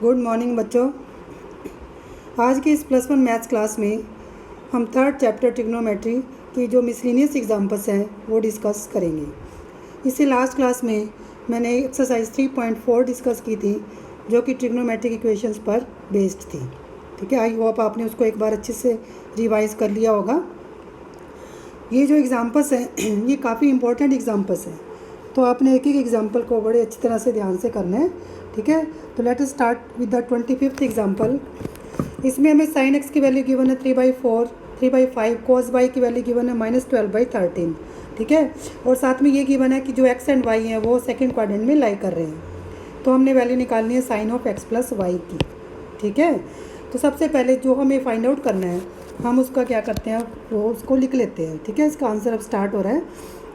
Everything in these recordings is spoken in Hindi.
गुड मॉर्निंग बच्चों। आज की इस +1 मैथ्स क्लास में हम थर्ड चैप्टर ट्रिग्नोमेट्री की जो मिसलिनियस एग्जाम्पल्स हैं वो डिस्कस करेंगे। इससे लास्ट क्लास में मैंने एक्सरसाइज 3.4 डिस्कस की थी जो कि ट्रिग्नोमेट्रिक इक्वेशंस पर बेस्ड थी। ठीक है, आई होप आपने उसको एक बार अच्छे से रिवाइज कर लिया होगा। ये जो एग्जाम्पल्स हैं ये काफ़ी इंपॉर्टेंट एग्जाम्पल्स हैं, तो आपने एक एक एग्जाम्पल को बड़े अच्छी तरह से ध्यान से करना है। ठीक है, तो let us start with the 25th example. इसमें हमें साइन एक्स की वैल्यू गिवन है 3/4, 3/5, कॉस वाई की वैल्यू गिवन है -12/13। ठीक है, और साथ में ये गिवन है कि जो एक्स एंड वाई हैं वो सेकंड क्वाड्रेंट में लाई कर रहे हैं, तो हमने वैल्यू निकालनी है sine of x plus y की। ठीक है, तो सबसे पहले जो हमें फाइंड आउट करना है हम उसका क्या करते हैं, वो उसको लिख लेते हैं। ठीक है, इसका आंसर अब स्टार्ट हो रहा है।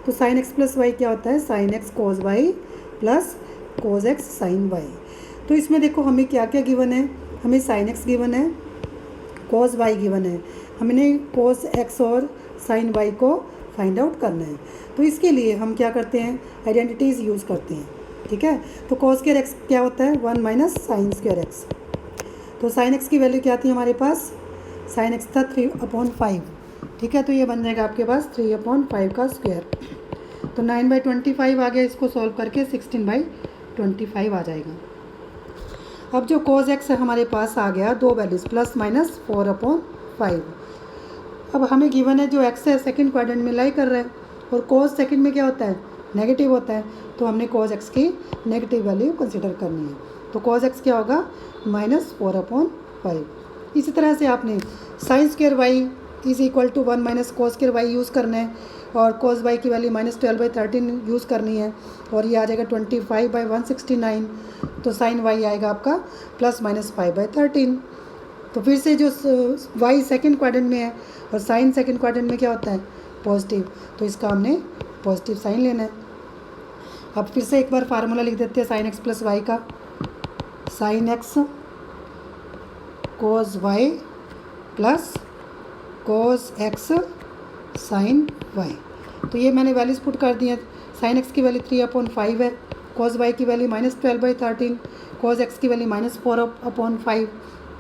तो साइन एक्स प्लस वाई क्या होता है, sine x cos y plus cos x sine y. तो इसमें देखो हमें क्या क्या गिवन है, हमें साइन एक्स गिवन है, कोस वाई गिवन है, हमने कोस एक्स और साइन वाई को फाइंड आउट करना है। तो इसके लिए हम क्या करते हैं, आइडेंटिटीज़ यूज़ करते हैं। ठीक है, तो कोस स्क्वायर एक्स क्या होता है, 1 माइनस साइन स्क्वायर एक्स। तो साइन एक्स की वैल्यू क्या थी हमारे पास, साइन एक्स था 3/5। ठीक है, तो ये बन जाएगा आपके पास 3/5 का स्क्वायर। तो 9/25 आ गया, इसको सॉल्व करके 16/25 आ जाएगा। अब जो कोस एक्स है हमारे पास आ गया दो वैल्यूज़ +/-4/5। अब हमें गिवन है जो एक्स है सेकंड क्वाड्रेंट में लाई कर रहा है और कोस सेकंड में क्या होता है, नेगेटिव होता है, तो हमने कोस एक्स की नेगेटिव वैल्यू कंसिडर करनी है। तो कोस एक्स क्या होगा, -4/5। इसी तरह से आपने sine square y is equal to 1 minus cos square y use करना है और कोस वाई की वैल्यू -12/13 यूज़ करनी है, और ये आ जाएगा 25/169। तो साइन वाई आएगा आपका +-5/13। तो फिर से जो वाई सेकंड क्वाड्रेंट में है और साइन सेकंड क्वाड्रेंट में क्या होता है, पॉजिटिव, तो इसका हमने पॉजिटिव साइन लेना है। अब फिर से एक बार फार्मूला लिख देते हैं साइन एक्स प्लस वाई का, sine x cos y plus cos x sine y. तो ये मैंने वैल्यूज़ पुट कर दी हैं। साइन एक्स की वैल्यू 3/5 है, कोस वाई की वैल्यू -12/13, कोस एक्स की वैल्यू -4/5।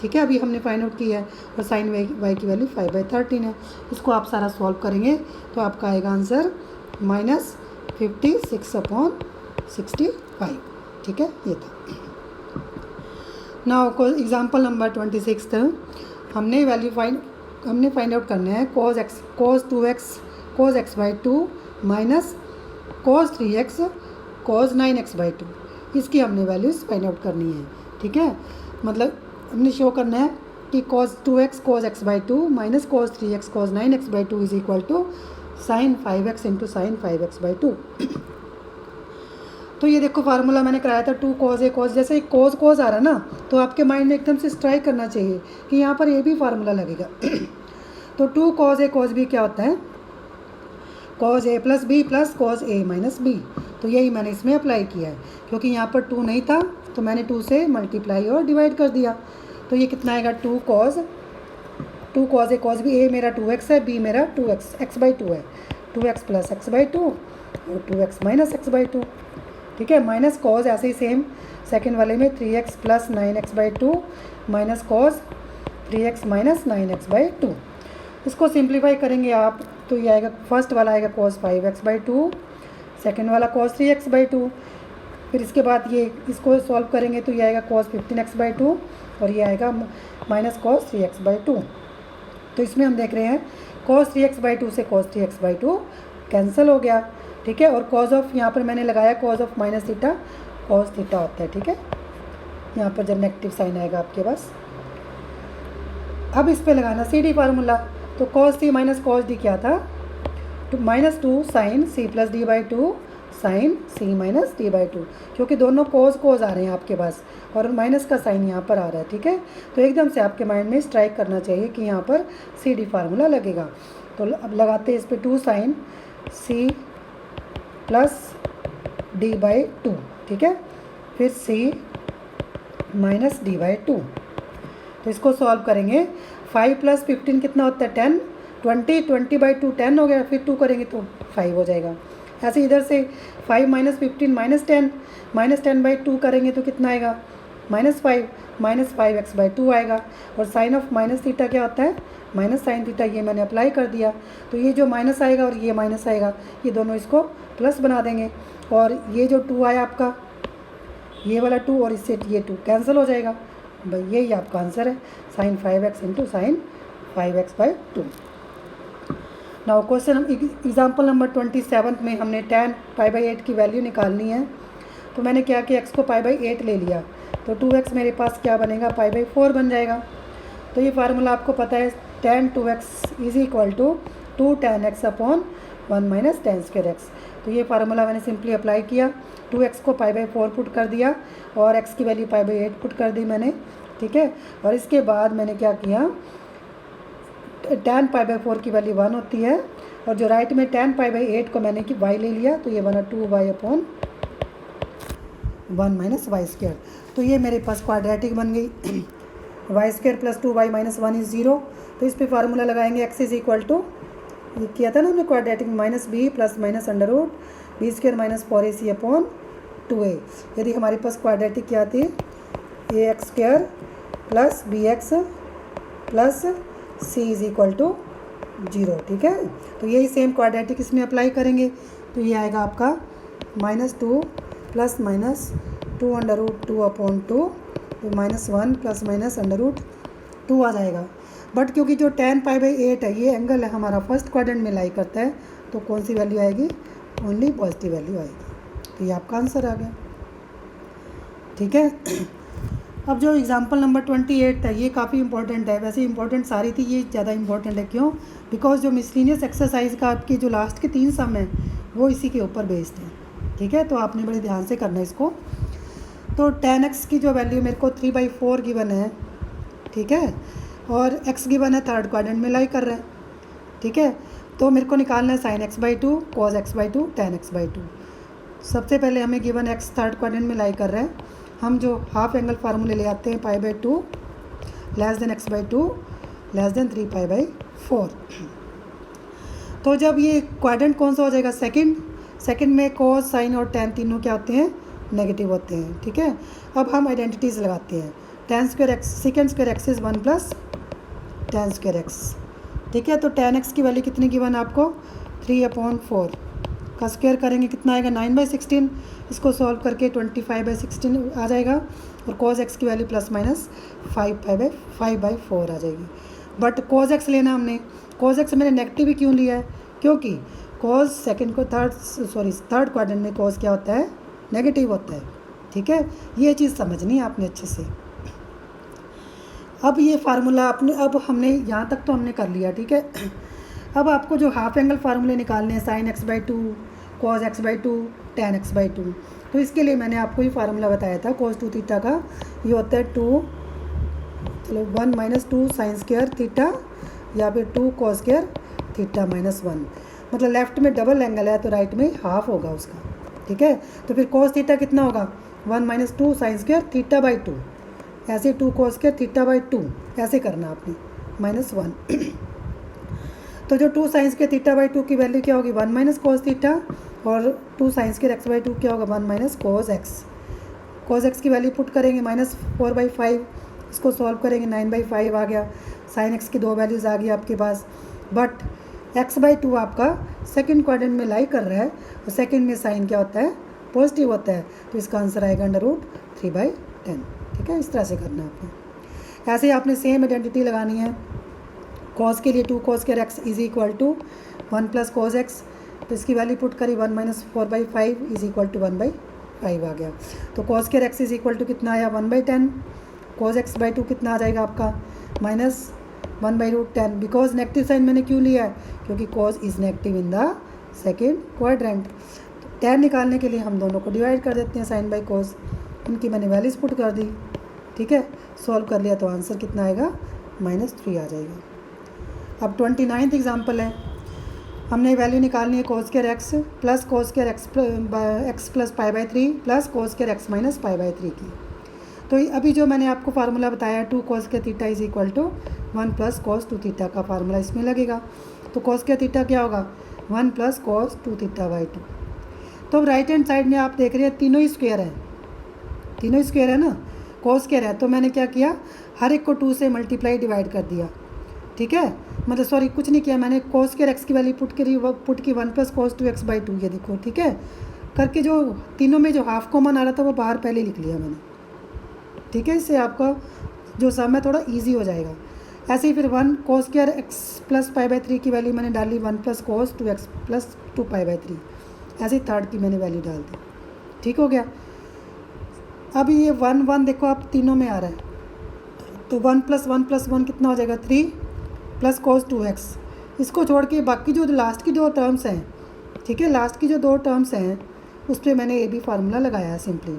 ठीक है, अभी हमने फाइंड आउट किया है, और साइन वाई की वैल्यू 5/13 है। इसको आप सारा सॉल्व करेंगे तो आपका आएगा आंसर -56/65। ठीक है, ये था। नाउ को एग्जाम्पल नंबर 26 हमने फाइंड आउट करना है कोस एक्स कोस 2x cos x/2 minus cos 3x cos 9x/2। इसकी हमने वैल्यूज़ फाइंड आउट करनी है। ठीक है, मतलब हमने शो करना है कि cos 2x cos x/2 minus cos 3x cos 9x/2 is equal to sine 5x into sine 5x/2। तो ये देखो फार्मूला मैंने कराया था 2 cos A cos, जैसे कोस कोस आ रहा ना तो आपके माइंड में एकदम से स्ट्राइक करना चाहिए कि यहाँ पर ये भी फार्मूला लगेगा। तो 2 cos A cos B क्या होता है, cos A plus b plus cos A minus b. तो यही मैंने इसमें अप्लाई किया है, क्योंकि यहाँ पर 2 नहीं था तो मैंने 2 से मल्टीप्लाई और डिवाइड कर दिया। तो ये कितना आएगा, 2 cos A cos B। A मेरा 2x है, B मेरा 2x x/2 है, 2x प्लस x/2 और 2x माइनस x/2। ठीक है, माइनस कॉस ऐसे ही सेम सेकंड वाले में 3x plus 9x/2 minus cos 3x minus 9x/2। इसको सिंप्लीफाई करेंगे आप तो ये आएगा, फर्स्ट वाला आएगा cos 5x/2, सेकंड वाला cos 3x/2। फिर इसके बाद ये इसको सॉल्व करेंगे तो ये आएगा cos 15x/2 और ये आएगा माइनस cos 3x/2। तो इसमें हम देख रहे हैं cos 3x/2 से cos 3x/2 कैंसिल हो गया। ठीक है, और कॉज ऑफ यहाँ पर मैंने लगाया cause of minus theta cos theta होता है। ठीक है, यहाँ पर जब नेगेटिव साइन आएगा आपके पास। अब इस पे लगाना CD फार्मूला। तो cos C minus cos D क्या था, -2 sine C plus D/2 sine C minus D/2, क्योंकि दोनों कोस आ रहे हैं आपके पास और माइनस का साइन यहाँ पर आ रहा है। ठीक है, तो एकदम से आपके माइंड में स्ट्राइक करना चाहिए कि यहाँ पर CD फार्मूला लगेगा। तो अब लगाते हैं इस पर 2 साइन C प्लस D/2। ठीक है, फिर C माइनस D/2। तो इसको सॉल्व करेंगे, 5 प्लस 15 कितना होता है, 10, 20/2 10 हो गया, फिर 2 करेंगे तो 5 हो जाएगा। ऐसे इधर से 5 माइनस 15 -10 -10/2 करेंगे तो कितना आएगा, -5। -5x/2 आएगा। और साइन ऑफ माइनस थीटा क्या होता है, माइनस साइन थीटा। ये मैंने अप्लाई कर दिया, तो ये जो माइनस आएगा और ये माइनस आएगा, ये दोनों इसको प्लस बना देंगे। और ये जो 2 आया आपका, ये वाला 2 और इससे ये 2 कैंसिल हो जाएगा। भाई यही आपका आंसर है, sin 5x into sine 5x/2। Now question example number 27 में हमने tan π/8 की वैल्यू निकालनी है। तो मैंने क्या किया, x को π/8 ले लिया, तो 2x मेरे पास क्या बनेगा, π/4 बन जाएगा। तो ये फार्मूला आपको पता है, tan 2x is equal to 2 tan x upon 1 minus tan square x। तो ये फार्मूला मैंने सिंपली अप्लाई किया, 2x को π/4 पुट कर दिया और x की वैल्यू π/8 पुट कर दी मैंने, ठीक है। और इसके बाद मैंने क्या किया, tan π/4 की वैल्यू 1 होती है, और जो राइट में tan π/8 को मैंने कि y ले लिया, तो ये बना 2y upon 1 minus Y square. तो ये मेरे पास क्वाड्रेटिक बन गई। Y square plus 2y minus 1 is 0। तो इस पे फार्मूला लगाएंगे, x इज इक्वल टू, ये किया था ना हमने quadratic, minus b plus minus under root b square minus 4ac upon 2a। यदि हमारे पास क्वाड्रेटिक क्या थी, ax square plus bx plus c is equal to 0, ठीक है। तो यही सेम क्वाड्रेटिक इसमें अप्लाई करेंगे, तो ये आएगा आपका -2 plus minus 2 under root 2 upon 2, तो -1 प्लस माइनस अंडर रूट 2 आ जाएगा। बट क्योंकि जो tan π/8 है, ये एंगल है हमारा फर्स्ट क्वाड्रेंट में लाई करता है, तो कौन सी वैल्यू आएगी, ओनली पॉजिटिव वैल्यू आएगी। तो ये आपका आंसर आ गया, ठीक है। अब जो एग्जांपल नंबर 28 था, ये काफ़ी इंपॉर्टेंट है। वैसे इंपॉर्टेंट सारी थी, ये ज़्यादा इंपॉर्टेंट है। क्यों? बिकॉज जो मिसलिनियस एक्सरसाइज का आपकी जो लास्ट के 3 सम है, वो इसी के ऊपर बेस्ड है, ठीक है। तो आपने बड़े ध्यान से करना है इसको। तो tan x की जो वैल्यू मेरे को 3/4 गिवन है, ठीक है, और x गिवन है थर्ड क्वाड्रेंट में लाई कर रहा है, ठीक है। तो मेरे को निकालना है sin x/2 cos x/2 tan x/2। सबसे पहले हमें गिवन x थर्ड क्वाड्रेंट में लाई कर रहा है, हम जो हाफ एंगल फार्मूले ले आते हैं, π/2 less than x/2 less than 3π/4। तो जब ये क्वाड्रेंट कौन सा हो जाएगा, सेकंड में cos sin और tan तीनों क्या होते हैं, नेगेटिव होते हैं, ठीक है। अब हम आइडेंटिटीज़ लगाते हैं, tan square x second square x is 1 plus tan square x, ठीक है। तो tan x की वैल्यू कितनी गिवन है आपको, 3/4 का स्क्वायर करेंगे कितना आएगा, 9/16। इसको सॉल्व करके 25/16 आ जाएगा, और cos x की वैल्यू प्लस माइनस 5/4 आ जाएगी। बट cos x लेना हमने, cos x मैंने नेगेटिव ही क्यों लिया है, क्योंकि cos थर्ड क्वाड्रेंट में cos क्या होता है, नेगेटिव होता है, ठीक है। ये चीज़ समझनी है आपने अच्छे से। अब ये फार्मूला अब हमने यहाँ तक तो हमने कर लिया, ठीक है। अब आपको जो हाफ एंगल फार्मूले निकालने हैं, sin x/2 cos x/2 tan x/2, तो इसके लिए मैंने आपको ये फार्मूला बताया था cos 2 थीटा का। ये होता है 1 माइनस 2 साइन स्क्वायर थीटा, या फिर 2 cos स्क्वायर थीटा माइनस 1। मतलब लेफ्ट में डबल एंगल है, तो राइट में हाफ होगा उसका, ठीक है। तो फिर cos थीटा कितना होगा, 1 माइनस 2 साइन स्क्वायर थीटा/2, ऐसे 2 cos स्क्वायर थीटा/2, ऐसे करना आपने, -1। तो जो 2 साइन स्क्वायर थीटा/2 की वैल्यू क्या होगी, 1 माइनस cos थीटा, और 2 साइन स्क्वायर x/2 क्या होगा, 1 minus cos x। cos x की वैल्यू पुट करेंगे, -4/5, इसको सॉल्व करेंगे, 9/5 आ गया। साइन x की 2 वैल्यूज़ आ गई आपके पास। बट x/2 आपका सेकंड क्वाड्रेंट में लाई कर रहा है, और सेकंड में साइन क्या होता है, पॉजिटिव होता है, तो इसका आंसर आएगा √3/10, ठीक है। इस तरह से करना है आपने। ऐसे ही आपने सेम आइडेंटिटी लगानी है। cos के लिए 2 cos square x is equal to 1 plus cos x, तो इसकी वैल्यू पुट करी, 1 माइनस 4/5 इज इक्वल टू 1/5 आ गया। तो cos square x is equal to कितना आया, 1/10। cos x/2 कितना आ जाएगा आपका, -1/√10। बिकॉज नेगेटिव साइन मैंने क्यों लिया है, क्योंकि cos is negative in the second quadrant. tan निकालने के लिए हम दोनों को डिवाइड कर देते हैं, sin बाई cos। इनकी मैंने वैल्यूज़ पुट कर दी, ठीक है। सॉल्व कर लिया, तो आंसर कितना आएगा, -3 आ जाएगा। अब 29th एग्जाम्पल है, हमने वैल्यू निकालनी है cos square x plus cos square x plus π/3 plus cos square x minus π/3 की। तो अभी जो मैंने आपको फार्मूला बताया 2 cos square theta is equal to 1 plus cos 2 theta का फार्मूला इसमें लगेगा। तो cos स्क्वायर थीटा क्या होगा, 1 प्लस cos 2 थीटा/2। तो अब राइट हैंड साइड में आप देख रहे हैं तीनों ही स्क्वायर है, तीनों ही स्क्वायर है ना। कॉस स्क्वायर है तो मैंने क्या किया, हर एक को 2 से मल्टीप्लाई डिवाइड कर दिया, ठीक है। मतलब सॉरी कुछ नहीं किया मैंने, कॉस स्क्वायर एक्स की वैल्यू पुट की 1 + cos 2x / 2, ये देखो, ठीक है। करके जो तीनों में जो हाफ कॉमन आ रहा था वो बाहर पहले लिख लिया मैंने, ठीक है। इससे आपका जो सम है थोड़ा ईजी हो जाएगा। ऐसे ही फिर 1 cos स्क्वायर x + π/3 की वैल्यू मैंने डाली 1 + cos 2x + 2π/3, ऐसे ही थर्ड की मैंने वैल्यू डाल दी, ठीक हो गया। अब ये 1 1 देखो आप तीनों में आ रहा है, तो 1 + 1 + 1 कितना हो जाएगा, 3 + cos 2x। इसको छोड़ के बाकी जो लास्ट की 2 टर्म्स हैं, ठीक है, लास्ट की जो 2 टर्म्स हैं उस पर मैंने ए बी फार्मूला लगाया है सिंपली।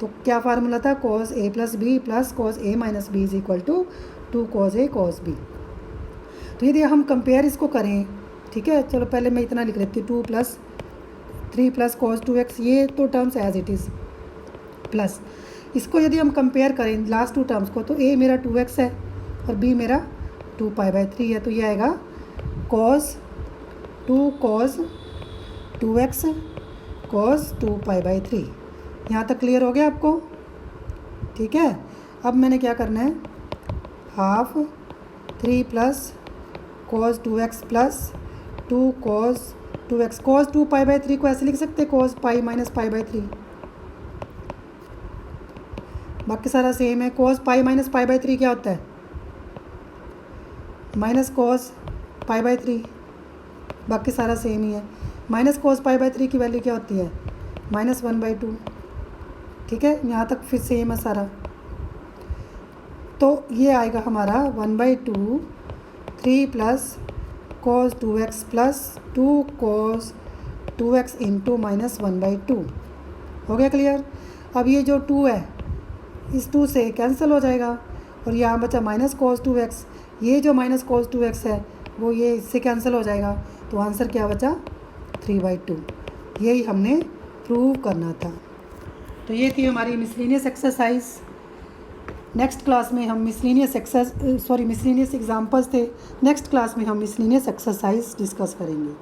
तो क्या फार्मूला था, cos a + b + cos a - b = 2 cos a cos b। तो यदि हम कंपेयर इसको करें, ठीक है, चलो पहले मैं इतना लिख लेती हूँ, 2 + 3 + cos 2x, ये तो terms as it is, plus इसको यदि हम कंपेयर करें लास्ट 2 टर्म्स को, तो a मेरा 2x है और b मेरा 2π/3 है, तो ये आएगा cos 2 cos 2x cos 2π/3। यहाँ तक क्लियर हो गया आपको, ठीक है। अब मैंने क्या करना है, half 3 + cos 2x + 2 cos 2x, cos 2π/3 को ऐसे लिख सकते हैं, cos π - π/3, बाकी सारा सेम है। cos π - π/3 क्या होता है, -cos π/3, बाकी सारा सेम ही है। -cos π/3 की वैल्यू क्या होती है, -1/2, ठीक है, यहाँ तक फिर सेम है सारा। तो ये आएगा हमारा 1/2 3 + cos 2x + 2 cos 2x × -1/2, हो गया क्लियर। अब ये जो 2 है इस 2 से कैंसिल हो जाएगा और यहाँ बचा -cos 2x, ये जो -cos 2x है वो ये इससे कैंसिल हो जाएगा, तो आंसर क्या बचा, 3/2। यही हमने प्रूव करना था। तो ये थी हमारी मिसलिनियस एक्सरसाइज। नेक्स्ट क्लास में हम मिसलिनियस एग्जाम्पल्स थे, नेक्स्ट क्लास में हम मिसलिनियस एक्सरसाइज डिस्कस करेंगे,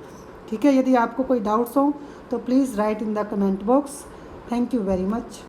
ठीक है। यदि आपको कोई डाउट्स हो तो please write in the comment box. Thank you very much.